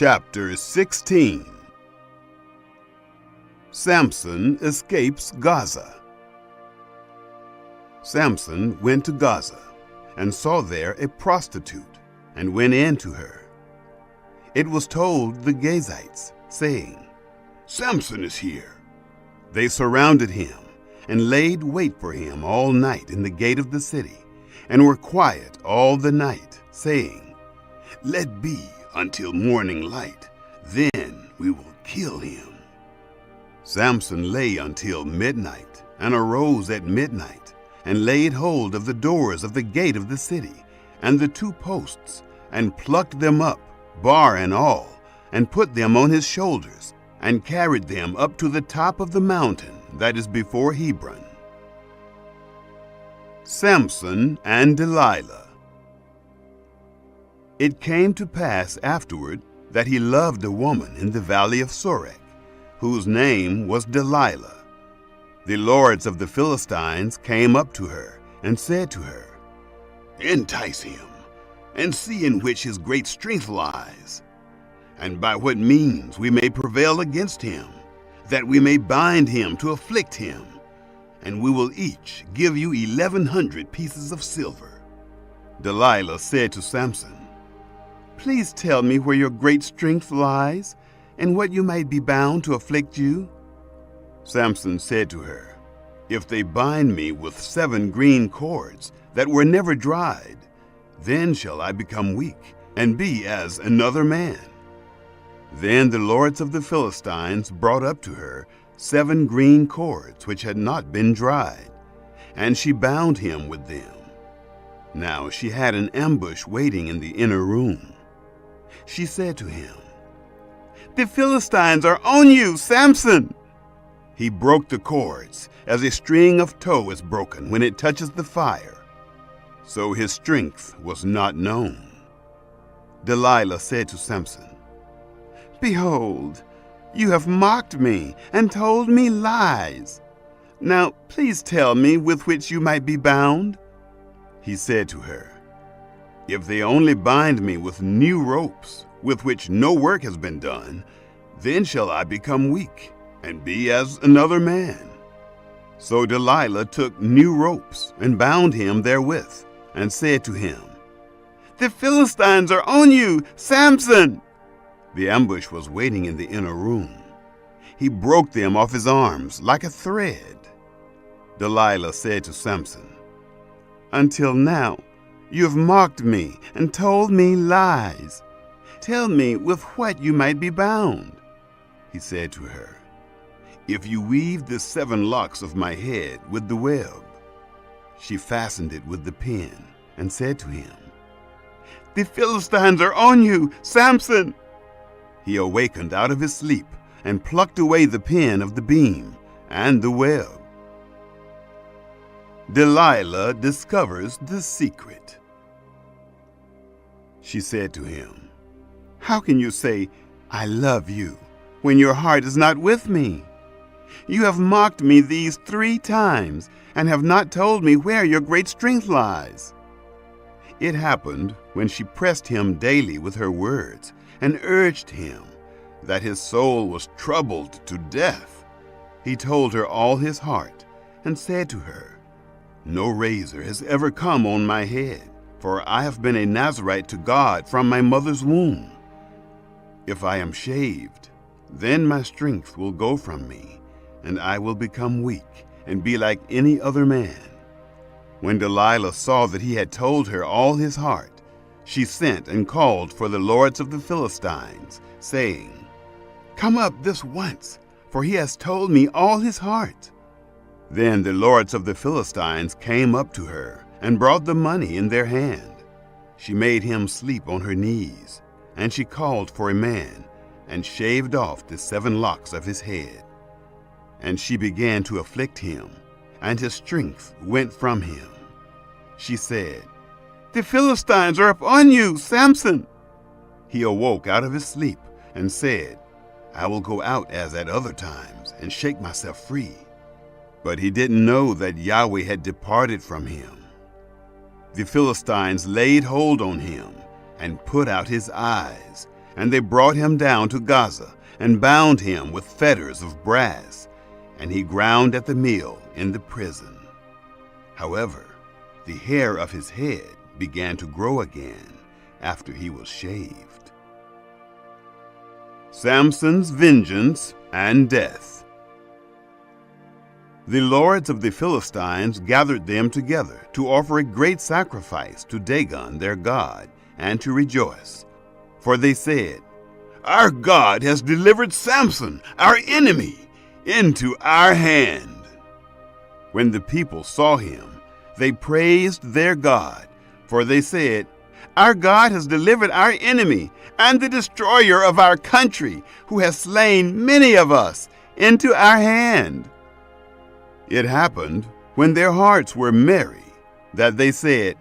Chapter 16. Samson escapes Gaza. Samson went to Gaza and saw there a prostitute and went in to her. It was told the Gazites, saying, "Samson is here." They surrounded him and laid wait for him all night in the gate of the city, and were quiet all the night, saying, "Let be until morning light, then we will kill him." Samson lay until midnight, and arose at midnight, and laid hold of the doors of the gate of the city, and the two posts, and plucked them up, bar and all, and put them on his shoulders, and carried them up to the top of the mountain that is before Hebron. Samson and Delilah. It came to pass afterward that he loved a woman in the valley of Sorek, whose name was Delilah. The lords of the Philistines came up to her and said to her, "Entice him, and see in which his great strength lies, and by what means we may prevail against him, that we may bind him to afflict him, and we will each give you 1,100 pieces of silver." Delilah said to Samson, "Please tell me where your great strength lies, and what you might be bound to afflict you." Samson said to her, "If they bind me with 7 green cords that were never dried, then shall I become weak, and be as another man." Then the lords of the Philistines brought up to her 7 green cords which had not been dried, and she bound him with them. Now she had an ambush waiting in the inner room. She said to him, "The Philistines are on you, Samson!" He broke the cords as a string of tow is broken when it touches the fire. So his strength was not known. Delilah said to Samson, "Behold, you have mocked me and told me lies. Now please tell me with which you might be bound." He said to her, "If they only bind me with new ropes, with which no work has been done, then shall I become weak, and be as another man." So Delilah took new ropes, and bound him therewith, and said to him, "The Philistines are on you, Samson!" The ambush was waiting in the inner room. He broke them off his arms like a thread. Delilah said to Samson, "Until now you have mocked me and told me lies. Tell me with what you might be bound." He said to her, "If you weave the 7 locks of my head with the web." She fastened it with the pin and said to him, "The Philistines are on you, Samson!" He awakened out of his sleep and plucked away the pin of the beam and the web. Delilah discovers the secret. She said to him, "How can you say, 'I love you,' when your heart is not with me? You have mocked me these 3 times and have not told me where your great strength lies." It happened when she pressed him daily with her words and urged him, that his soul was troubled to death. He told her all his heart and said to her, "No razor has ever come on my head, for I have been a Nazirite to God from my mother's womb. If I am shaved, then my strength will go from me, and I will become weak and be like any other man." When Delilah saw that he had told her all his heart, she sent and called for the lords of the Philistines, saying, "Come up this once, for he has told me all his heart." Then the lords of the Philistines came up to her and brought the money in their hand. She made him sleep on her knees, and she called for a man and shaved off the 7 locks of his head. And she began to afflict him, and his strength went from him. She said, "The Philistines are upon you, Samson!" He awoke out of his sleep and said, "I will go out as at other times and shake myself free." But he didn't know that Yahweh had departed from him. The Philistines laid hold on him and put out his eyes, And they brought him down to Gaza, and bound him with fetters of brass, and he ground at the mill in the prison. However, the hair of his head began to grow again after he was shaved. Samson's vengeance and death. The lords of the Philistines gathered them together to offer a great sacrifice to Dagon their god, and to rejoice. For they said, "Our God has delivered Samson, our enemy, into our hand." When the people saw him, they praised their God, for they said, "Our God has delivered our enemy and the destroyer of our country, who has slain many of us, into our hand." It happened, when their hearts were merry, that they said,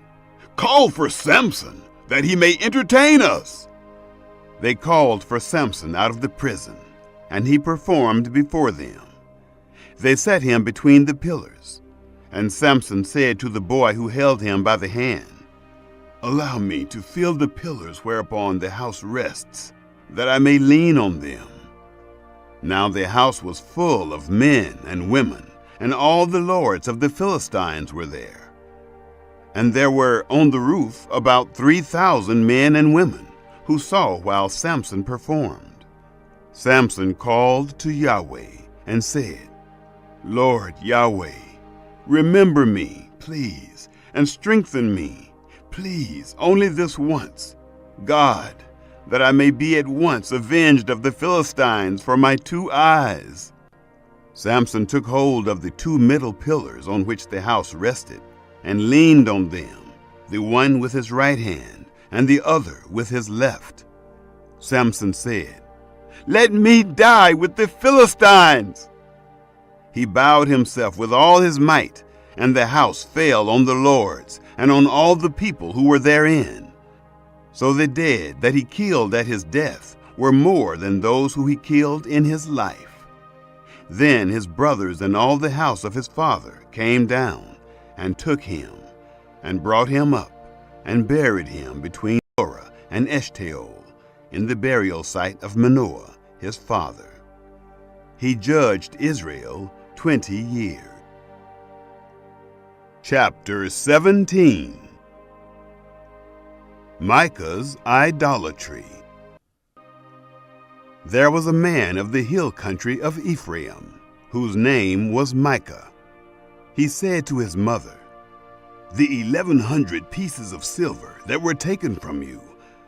"Call for Samson, that he may entertain us." They called for Samson out of the prison, and he performed before them. They set him between the pillars, and Samson said to the boy who held him by the hand, "Allow me to feel the pillars whereupon the house rests, that I may lean on them." Now the house was full of men and women, and all the lords of the Philistines were there. And there were on the roof about 3,000 men and women, who saw while Samson performed. Samson called to Yahweh and said, "Lord Yahweh, remember me, please, and strengthen me, please, only this once, God, that I may be at once avenged of the Philistines for my 2 eyes." Samson took hold of the 2 middle pillars on which the house rested, and leaned on them, the one with his right hand, and the other with his left. Samson said, "Let me die with the Philistines." He bowed himself with all his might, and the house fell on the lords, and on all the people who were therein. So the dead that he killed at his death were more than those who he killed in his life. Then his brothers and all the house of his father came down, and took him, and brought him up, and buried him between Zorah and Eshtaol, in the burial site of Manoah his father. He judged Israel 20 years. Chapter 17. Micah's Idolatry. There was a man of the hill country of Ephraim, whose name was Micah. He said to his mother, "The 1,100 pieces of silver that were taken from you,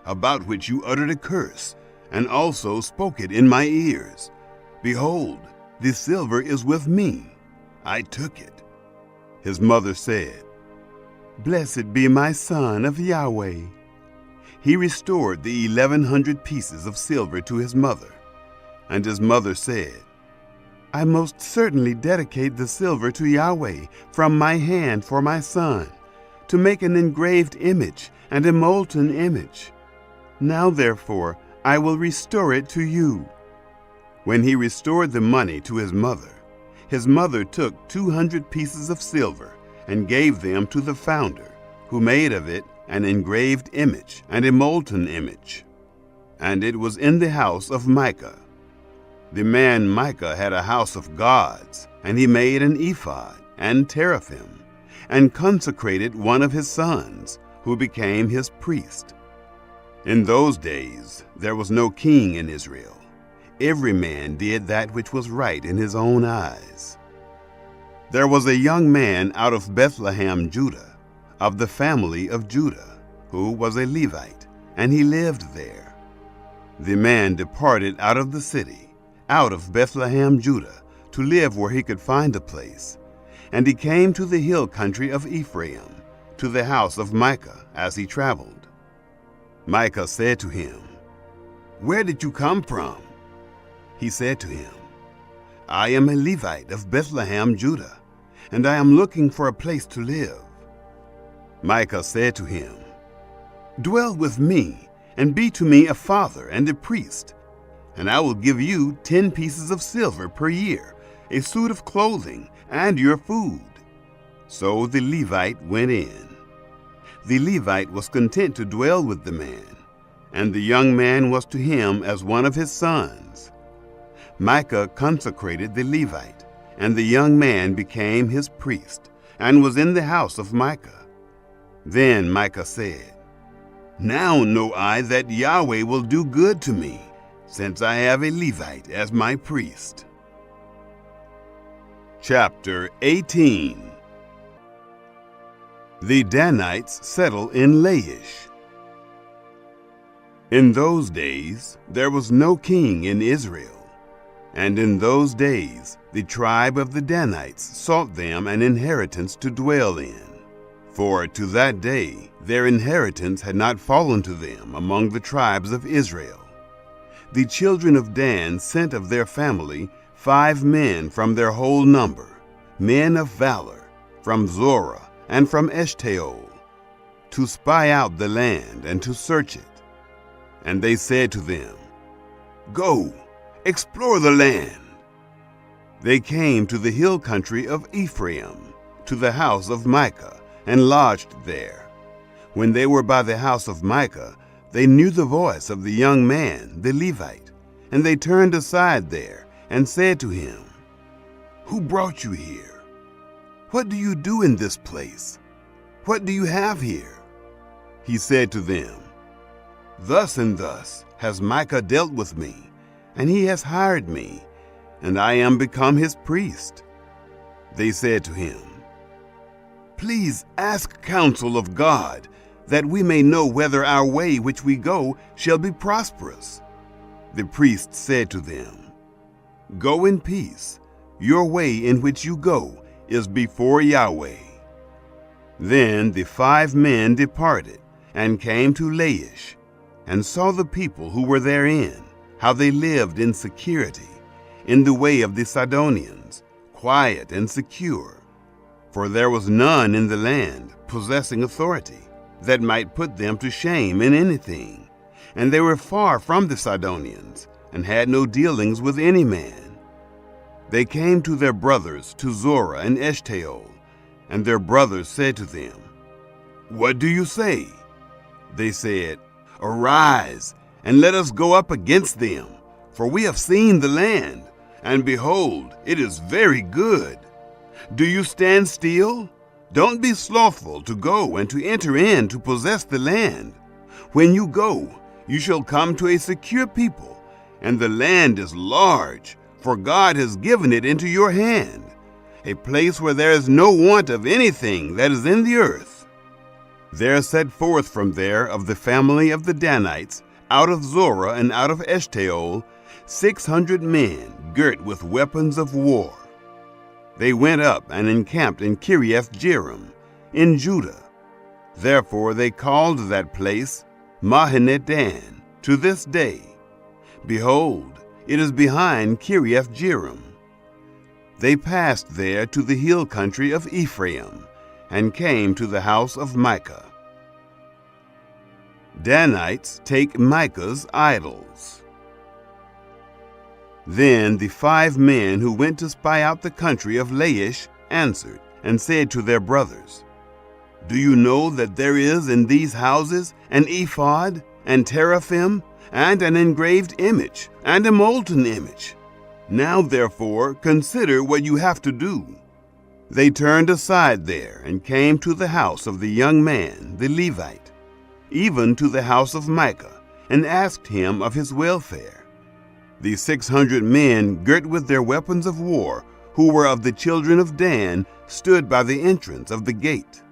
about which you uttered a curse, and also spoke it in my ears, behold, the silver is with me. I took it." His mother said, "Blessed be my son of Yahweh." He restored the 1,100 pieces of silver to his mother, and his mother said, "I most certainly dedicate the silver to Yahweh from my hand for my son, to make an engraved image and a molten image. Now therefore I will restore it to you." When he restored the money to his mother took 200 pieces of silver and gave them to the founder, who made of it an engraved image and a molten image. And it was in the house of Micah. The man Micah had a house of gods, and he made an ephod and teraphim, and consecrated one of his sons, who became his priest. In those days there was no king in Israel. Every man did that which was right in his own eyes. There was a young man out of Bethlehem, Judah, of the family of Judah, who was a Levite, and he lived there. The man departed out of the city, out of Bethlehem, Judah, to live where he could find a place. And he came to the hill country of Ephraim, to the house of Micah, as he traveled. Micah said to him, "Where did you come from?" He said to him, "I am a Levite of Bethlehem, Judah, and I am looking for a place to live." Micah said to him, "Dwell with me, and be to me a father and a priest, and I will give you 10 pieces of silver per year, a suit of clothing, and your food." So the Levite went in. The Levite was content to dwell with the man, and the young man was to him as one of his sons. Micah consecrated the Levite, and the young man became his priest, and was in the house of Micah. Then Micah said, "Now know I that Yahweh will do good to me, since I have a Levite as my priest." Chapter 18. The Danites settle in Laish. In those days there was no king in Israel, and in those days the tribe of the Danites sought them an inheritance to dwell in. For to that day their inheritance had not fallen to them among the tribes of Israel. The children of Dan sent of their family 5 men from their whole number, men of valor, from Zorah and from Eshtaol, to spy out the land and to search it. And they said to them, "Go, explore the land." They came to the hill country of Ephraim, to the house of Micah, and lodged there. When they were by the house of Micah, they knew the voice of the young man, the Levite, and they turned aside there and said to him, "Who brought you here? What do you do in this place? What do you have here?" He said to them, "Thus and thus has Micah dealt with me, and he has hired me, and I am become his priest." They said to him, "Please ask counsel of God, that we may know whether our way which we go shall be prosperous." The priest said to them, "Go in peace. Your way in which you go is before Yahweh." Then the 5 men departed, and came to Laish, and saw the people who were therein, how they lived in security, in the way of the Sidonians, quiet and secure. For there was none in the land possessing authority that might put them to shame in anything, and they were far from the Sidonians, and had no dealings with any man. They came to their brothers to Zorah and Eshtaol, and their brothers said to them, "What do you say?" They said, "Arise, and let us go up against them, for we have seen the land, and behold, it is very good. Do you stand still? Don't be slothful to go and to enter in to possess the land. When you go, you shall come to a secure people, and the land is large, for God has given it into your hand, a place where there is no want of anything that is in the earth." There set forth from there of the family of the Danites, out of Zorah and out of Eshtaol, 600 men girt with weapons of war. They went up and encamped in Kiriath-Jearim, in Judah. Therefore they called that place Mahaneh Dan to this day. Behold, it is behind Kiriath-Jearim. They passed there to the hill country of Ephraim, and came to the house of Micah. Danites take Micah's idols. Then the 5 men who went to spy out the country of Laish answered and said to their brothers, "Do you know that there is in these houses an ephod, and teraphim, and an engraved image, and a molten image? Now therefore consider what you have to do." They turned aside there and came to the house of the young man, the Levite, even to the house of Micah, and asked him of his welfare. The 600 men girt with their weapons of war, who were of the children of Dan, stood by the entrance of the gate.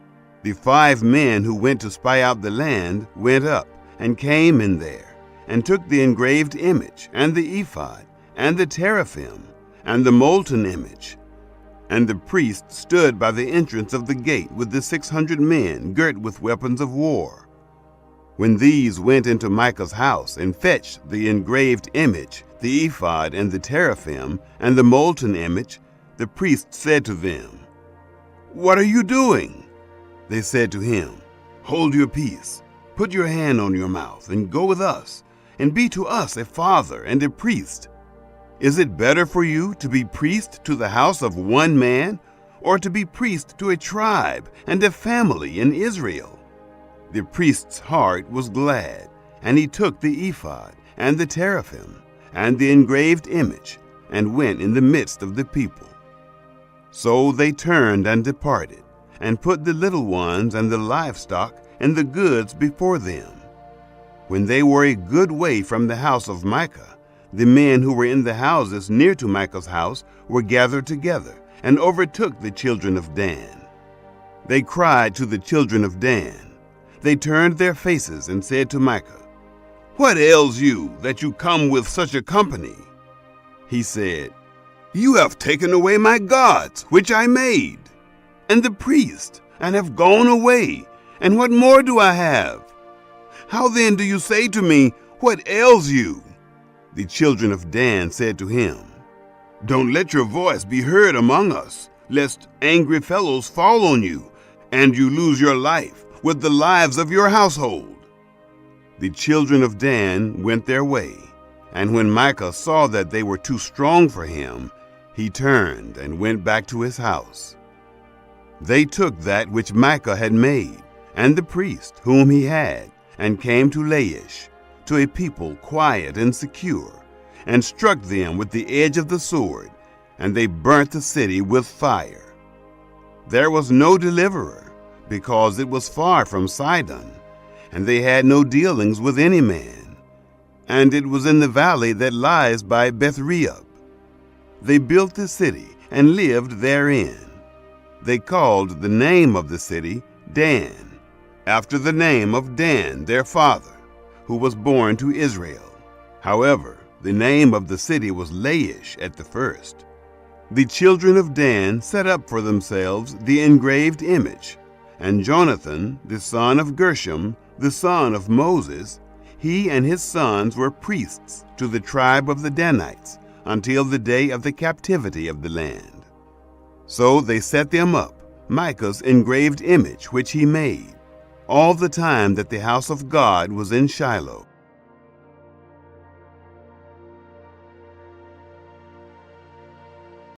The 5 men who went to spy out the land went up, and came in there, and took the engraved image, and the ephod, and the teraphim, and the molten image. And the priest stood by the entrance of the gate with the 600 men girt with weapons of war. When these went into Micah's house and fetched the engraved image, the ephod, and the teraphim, and the molten image, the priest said to them, "What are you doing?" They said to him, "Hold your peace, put your hand on your mouth, and go with us, and be to us a father and a priest. Is it better for you to be priest to the house of one man, or to be priest to a tribe and a family in Israel?" The priest's heart was glad, And he took the ephod, and the teraphim, and the engraved image, and went in the midst of the people. So they turned and departed, and put the little ones and the livestock and the goods before them. When they were a good way from the house of Micah, the men who were in the houses near to Micah's house were gathered together, and overtook the children of Dan. They cried to the children of Dan. They turned their faces and said to Micah, "What ails you, that you come with such a company?" He said, "You have taken away my gods, which I made, and the priest, and have gone away, and what more do I have? How then do you say to me, 'What ails you?'" The children of Dan said to him, "Don't let your voice be heard among us, lest angry fellows fall on you, and you lose your life with the lives of your household." The children of Dan went their way, and when Micah saw that they were too strong for him, he turned and went back to his house. They took that which Micah had made, and the priest whom he had, and came to Laish, to a people quiet and secure, and struck them with the edge of the sword, and they burnt the city with fire. There was no deliverer, because it was far from Sidon, and they had no dealings with any man, and it was in the valley that lies by Beth-rehob. They built the city and lived therein. They called the name of the city Dan, after the name of Dan their father, who was born to Israel. However, the name of the city was Laish at the first. The children of Dan set up for themselves the engraved image, and Jonathan, the son of Gershom, the son of Moses, he and his sons were priests to the tribe of the Danites until the day of the captivity of the land. So they set them up, Micah's engraved image which he made, all the time that the house of God was in Shiloh.